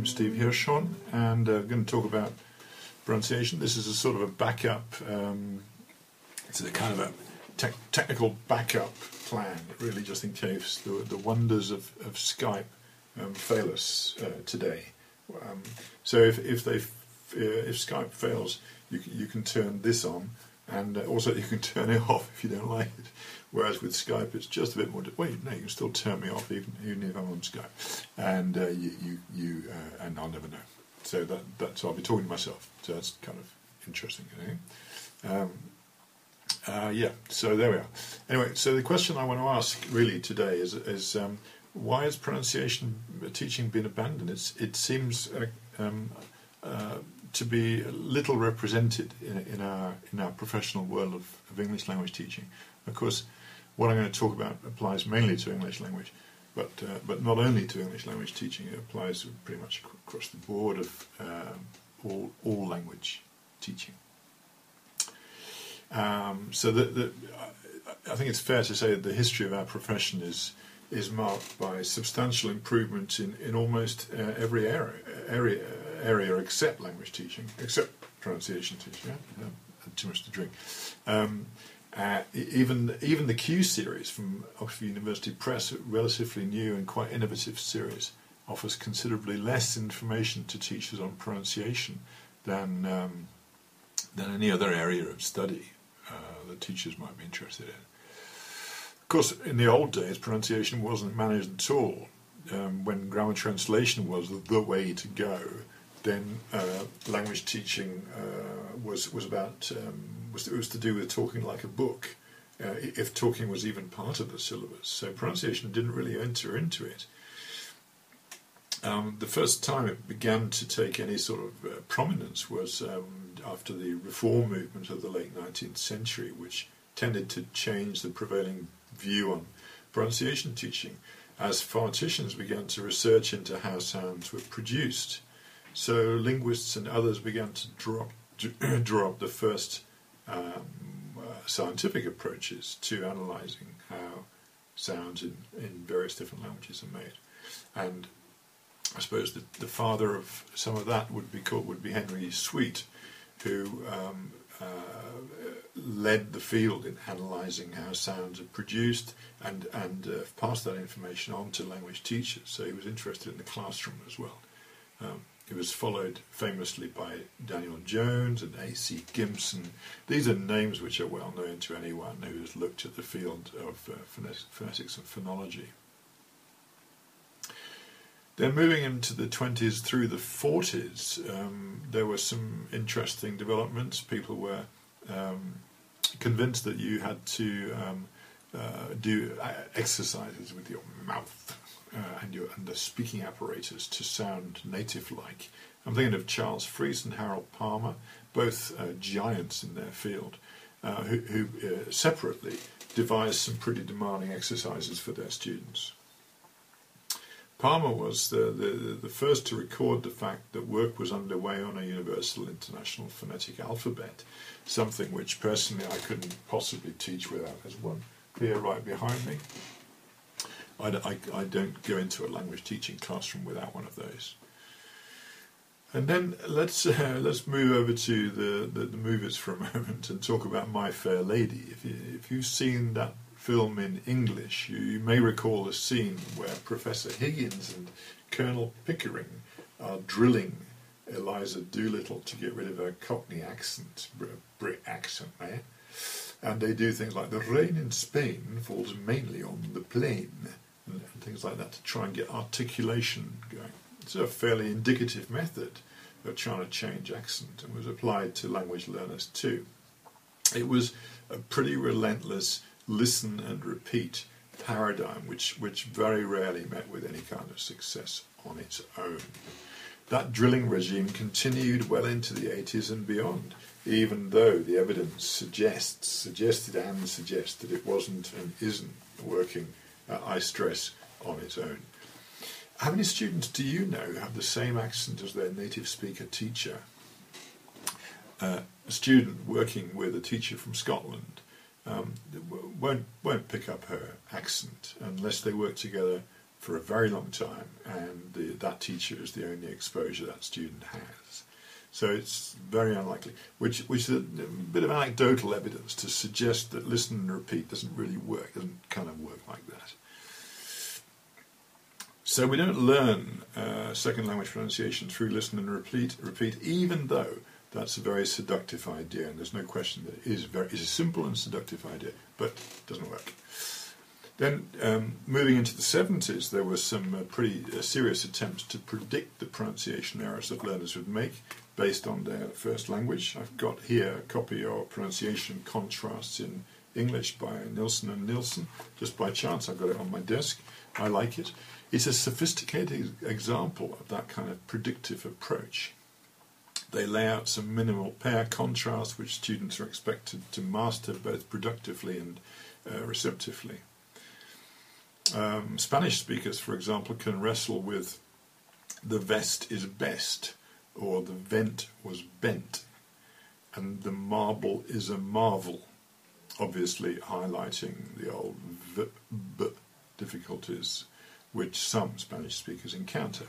I'm Steve Hirschhorn, and I'm going to talk about pronunciation. This is a sort of a backup, it's a kind of a technical backup plan, really, just in case the wonders of Skype fail us today. So if Skype fails, you can turn this on, and also you can turn it off if you don't like it. Whereas with Skype, it's just a bit more. Wait, no, you can still turn me off even if I'm on Skype, and and I'll never know. So so I'll be talking to myself. So that's kind of interesting, yeah. So there we are. Anyway, so the question I want to ask really today is why has pronunciation teaching been abandoned? It seems to be little represented in our professional world of English language teaching. Of course, what I'm going to talk about applies mainly to English language, but not only to English language teaching. It applies pretty much across the board of all language teaching. So I think it's fair to say that the history of our profession is marked by substantial improvement in almost every area except language teaching, except pronunciation teaching. Yeah? Had too much to drink. Even the Q series from Oxford University Press, a relatively new and quite innovative series, offers considerably less information to teachers on pronunciation than any other area of study that teachers might be interested in. Of course, in the old days, pronunciation wasn't managed at all. When grammar translation was the way to go, then language teaching was to do with talking like a book, if talking was even part of the syllabus. So pronunciation didn't really enter into it. The first time it began to take any sort of prominence was after the reform movement of the late 19th century, which tended to change the prevailing view on pronunciation teaching, as phoneticians began to research into how sounds were produced. So linguists and others began to draw up the first scientific approaches to analysing how sounds in various different languages are made. And I suppose the father of some of that would be Henry Sweet, who led the field in analysing how sounds are produced and passed that information on to language teachers. So he was interested in the classroom as well. It was followed famously by Daniel Jones and A.C. Gimpson. These are names which are well known to anyone who has looked at the field of phonetics and phonology. Then moving into the 20s through the 40s, there were some interesting developments. People were convinced that you had to do exercises with your mouth and the speaking apparatus to sound native-like. I'm thinking of Charles Fries and Harold Palmer, both giants in their field, who separately devised some pretty demanding exercises for their students. Palmer was the first to record the fact that work was underway on a universal international phonetic alphabet, something which personally I couldn't possibly teach without. There's one here right behind me. I don't go into a language teaching classroom without one of those. And then let's move over to the movies for a moment and talk about My Fair Lady. If you've seen that film in English, you may recall a scene where Professor Higgins and Colonel Pickering are drilling Eliza Doolittle to get rid of her Cockney accent, Brit accent, eh? And they do things like the rain in Spain falls mainly on the plain, and things like that to try and get articulation going. It's a fairly indicative method of trying to change accent, and was applied to language learners too. It was a pretty relentless listen and repeat paradigm, which very rarely met with any kind of success on its own. That drilling regime continued well into the 80s and beyond, even though the evidence suggested that it wasn't and isn't working, I stress, on its own. How many students do you know have the same accent as their native speaker teacher? A student working with a teacher from Scotland won't pick up her accent unless they work together for a very long time, and that teacher is the only exposure that student has. So it's very unlikely, which is a bit of anecdotal evidence to suggest that listen and repeat doesn't really work, doesn't kind of work like that. So we don't learn second language pronunciation through listen and repeat, even though that's a very seductive idea, and there's no question that it is a simple and seductive idea, but it doesn't work. Then, moving into the 70s, there were some pretty serious attempts to predict the pronunciation errors that learners would make based on their first language. I've got here a copy of Pronunciation Contrasts in English by Nilsson and Nilsson. Just by chance, I've got it on my desk. I like it. It's a sophisticated example of that kind of predictive approach. They lay out some minimal pair contrasts which students are expected to master both productively and receptively. Spanish speakers, for example, can wrestle with the vest is best, or the vent was bent, and the marble is a marvel, obviously highlighting the old b difficulties which some Spanish speakers encounter.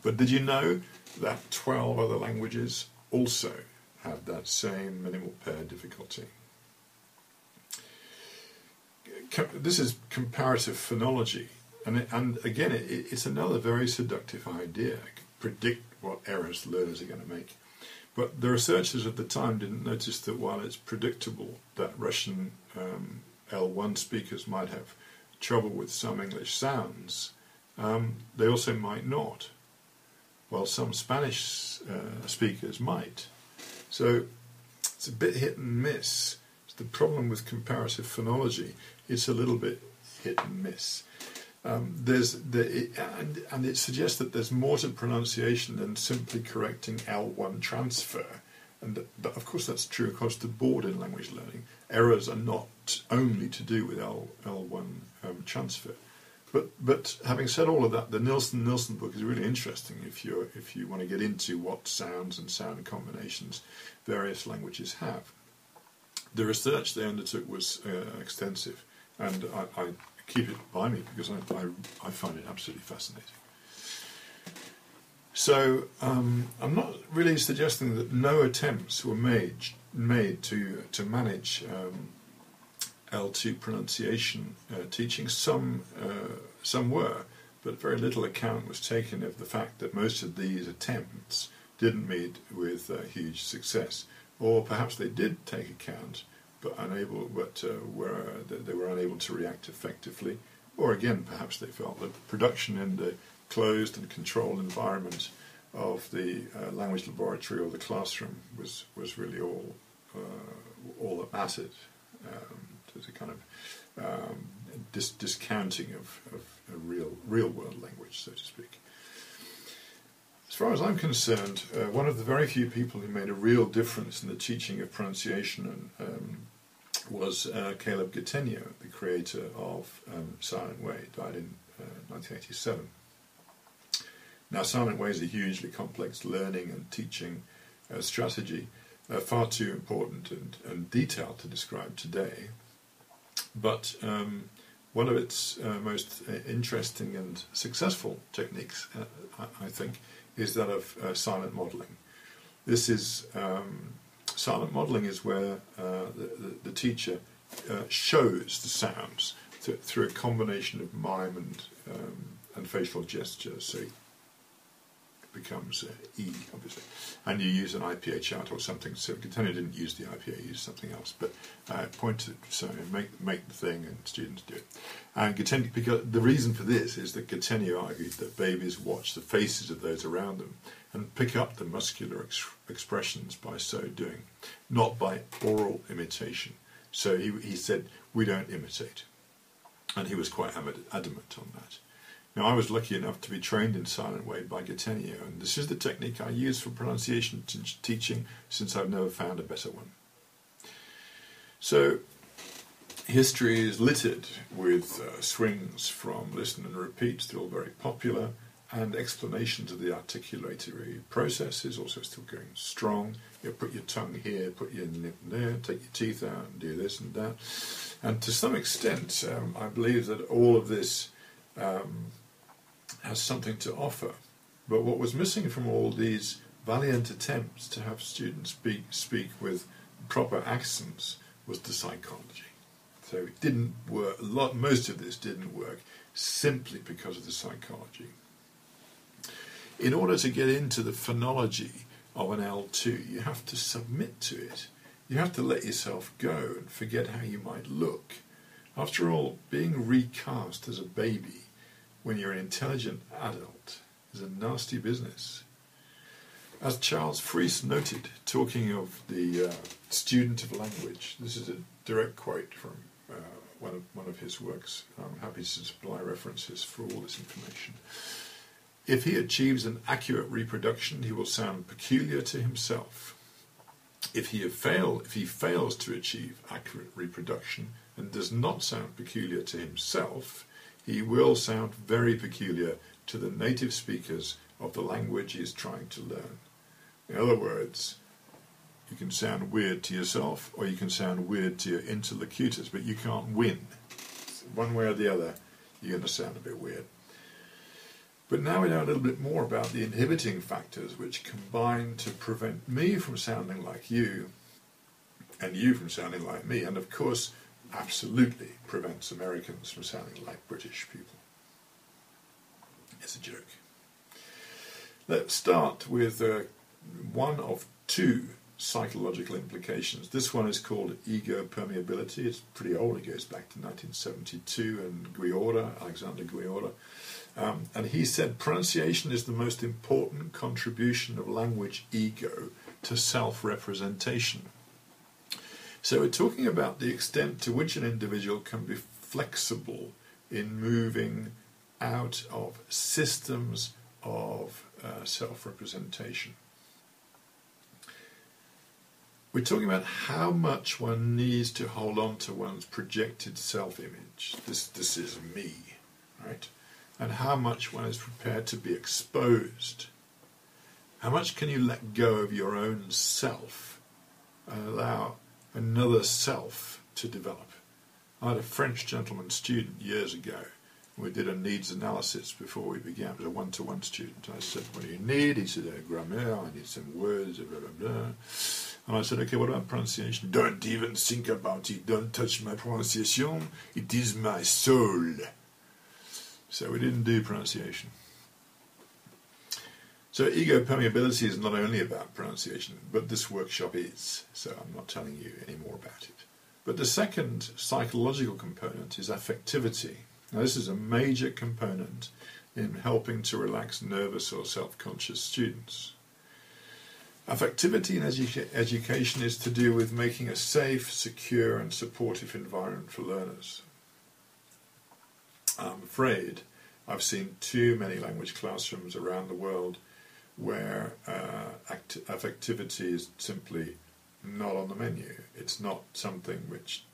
But did you know that 12 other languages also have that same minimal pair difficulty? This is comparative phonology, and again, it's another very seductive idea. Predict what errors learners are going to make. But the researchers at the time didn't notice that while it's predictable that Russian L1 speakers might have trouble with some English sounds, they also might not, while some Spanish speakers might. So it's a bit hit and miss. It's the problem with comparative phonology. It's a little bit hit and miss. And it suggests that there's more to pronunciation than simply correcting L1 transfer. But of course that's true across the board in language learning. Errors are not only to do with L1 transfer. But having said all of that, the Nilsson book is really interesting if you want to get into what sounds and sound combinations various languages have. The research they undertook was extensive, and I keep it by me because I find it absolutely fascinating. So I'm not really suggesting that no attempts were made to manage L2 pronunciation teaching. Some were, but very little account was taken of the fact that most of these attempts didn't meet with huge success, or perhaps they did take account, but they were unable to react effectively, or again, perhaps they felt that production in the closed and controlled environment of the language laboratory or the classroom was really all that mattered. There's a kind of discounting of a real world language, so to speak. As far as I'm concerned, one of the very few people who made a real difference in the teaching of pronunciation was Caleb Gatenio, the creator of Silent Way, died in 1987. Now, Silent Way is a hugely complex learning and teaching strategy, far too important and detailed to describe today. But one of its most interesting and successful techniques, I think, is that of silent modelling. This is silent modelling is where the teacher shows the sounds through a combination of mime and facial gestures. So it becomes E, obviously, and you use an IPA chart or something. So Gatenio didn't use the IPA; he used something else. But point to so make the thing, and students do it. And Gatenio, because the reason for this is that Gatenio argued that babies watch the faces of those around them and pick up the muscular expressions by so doing, not by oral imitation. So he said, we don't imitate. And he was quite adamant on that. Now, I was lucky enough to be trained in Silent Way by Gatenio, and this is the technique I use for pronunciation teaching, since I've never found a better one. So, history is littered with swings from listen and repeat, still very popular, and explanations of the articulatory process is also still going strong. You put your tongue here, put your lip there, take your teeth out and do this and that. And to some extent, I believe that all of this has something to offer. But what was missing from all these valiant attempts to have students speak with proper accents was the psychology. So it didn't work. Most of this didn't work simply because of the psychology. In order to get into the phonology of an L2, you have to submit to it. You have to let yourself go and forget how you might look. After all, being recast as a baby when you're an intelligent adult is a nasty business. As Charles Fries noted, talking of the student of language, this is a direct quote from one of his works. I'm happy to supply references for all this information. If he achieves an accurate reproduction, he will sound peculiar to himself. If he fails to achieve accurate reproduction and does not sound peculiar to himself, he will sound very peculiar to the native speakers of the language he is trying to learn. In other words, you can sound weird to yourself or you can sound weird to your interlocutors, but you can't win. One way or the other, you're going to sound a bit weird. But now we know a little bit more about the inhibiting factors which combine to prevent me from sounding like you and you from sounding like me, and of course absolutely prevents Americans from sounding like British people. It's a joke. Let's start with one of two psychological implications. This one is called ego permeability. It's pretty old. It goes back to 1972 and Alexander Guiora. And he said pronunciation is the most important contribution of language ego to self-representation. So we're talking about the extent to which an individual can be flexible in moving out of systems of self-representation. We're talking about how much one needs to hold on to one's projected self-image. This is me, right? And how much one is prepared to be exposed. How much can you let go of your own self and allow another self to develop? I had a French gentleman student years ago. We did a needs analysis before we began. It was a one-to-one student. I said, what do you need? He said, grammar, I need some words, blah, blah, blah. And I said, okay, what about pronunciation? Don't even think about it. Don't touch my pronunciation. It is my soul. So we didn't do pronunciation. So ego permeability is not only about pronunciation, but this workshop is. So I'm not telling you any more about it. But the second psychological component is affectivity. Now this is a major component in helping to relax nervous or self-conscious students. Affectivity in education is to do with making a safe, secure and supportive environment for learners. I'm afraid I've seen too many language classrooms around the world where affectivity is simply not on the menu. It's not something which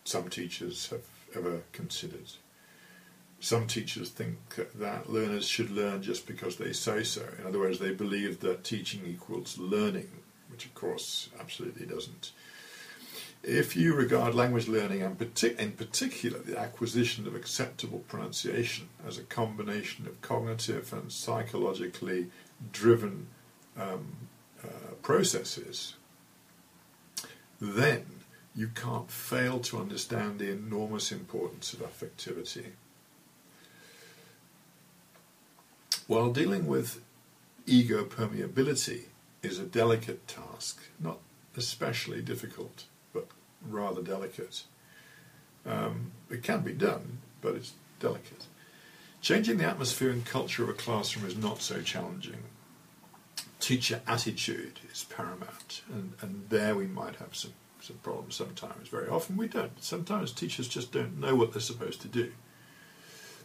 some teachers have ever considered. Some teachers think that learners should learn just because they say so. In other words, they believe that teaching equals learning, which of course absolutely doesn't. If you regard language learning, and in particular the acquisition of acceptable pronunciation, as a combination of cognitive and psychologically driven processes, then you can't fail to understand the enormous importance of affectivity. While dealing with ego permeability is a delicate task, not especially difficult, but rather delicate. It can be done, but it's delicate. Changing the atmosphere and culture of a classroom is not so challenging. Teacher attitude is paramount, and there we might have some problems sometimes. Very often we don't. Sometimes teachers just don't know what they're supposed to do.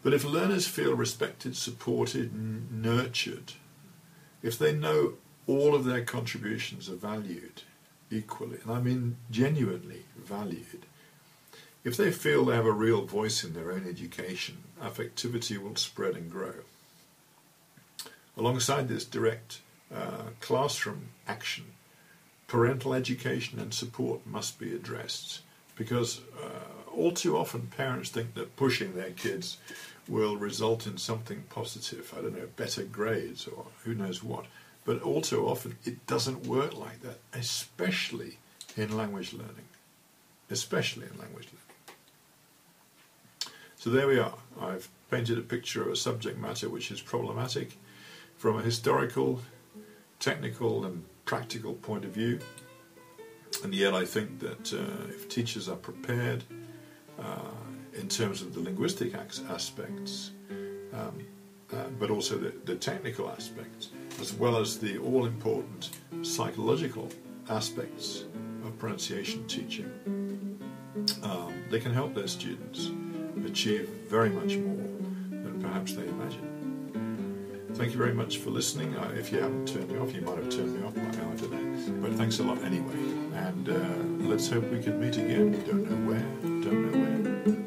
But if learners feel respected, supported, nurtured, if they know all of their contributions are valued equally, and I mean genuinely valued, if they feel they have a real voice in their own education, affectivity will spread and grow. Alongside this direct classroom action, parental education and support must be addressed, because all too often parents think that pushing their kids will result in something positive. I don't know, better grades or who knows what. But all too often it doesn't work like that, especially in language learning. Especially in language learning. So there we are. I've painted a picture of a subject matter which is problematic from a historical, technical and practical point of view. And yet I think that if teachers are prepared in terms of the linguistic aspects, but also the technical aspects, as well as the all-important psychological aspects of pronunciation teaching, they can help their students achieve very much more than perhaps they imagine. Thank you very much for listening. If you haven't turned me off, you might have turned me off by now, I don't know. But thanks a lot anyway. And let's hope we can meet again. Don't know where, don't know when.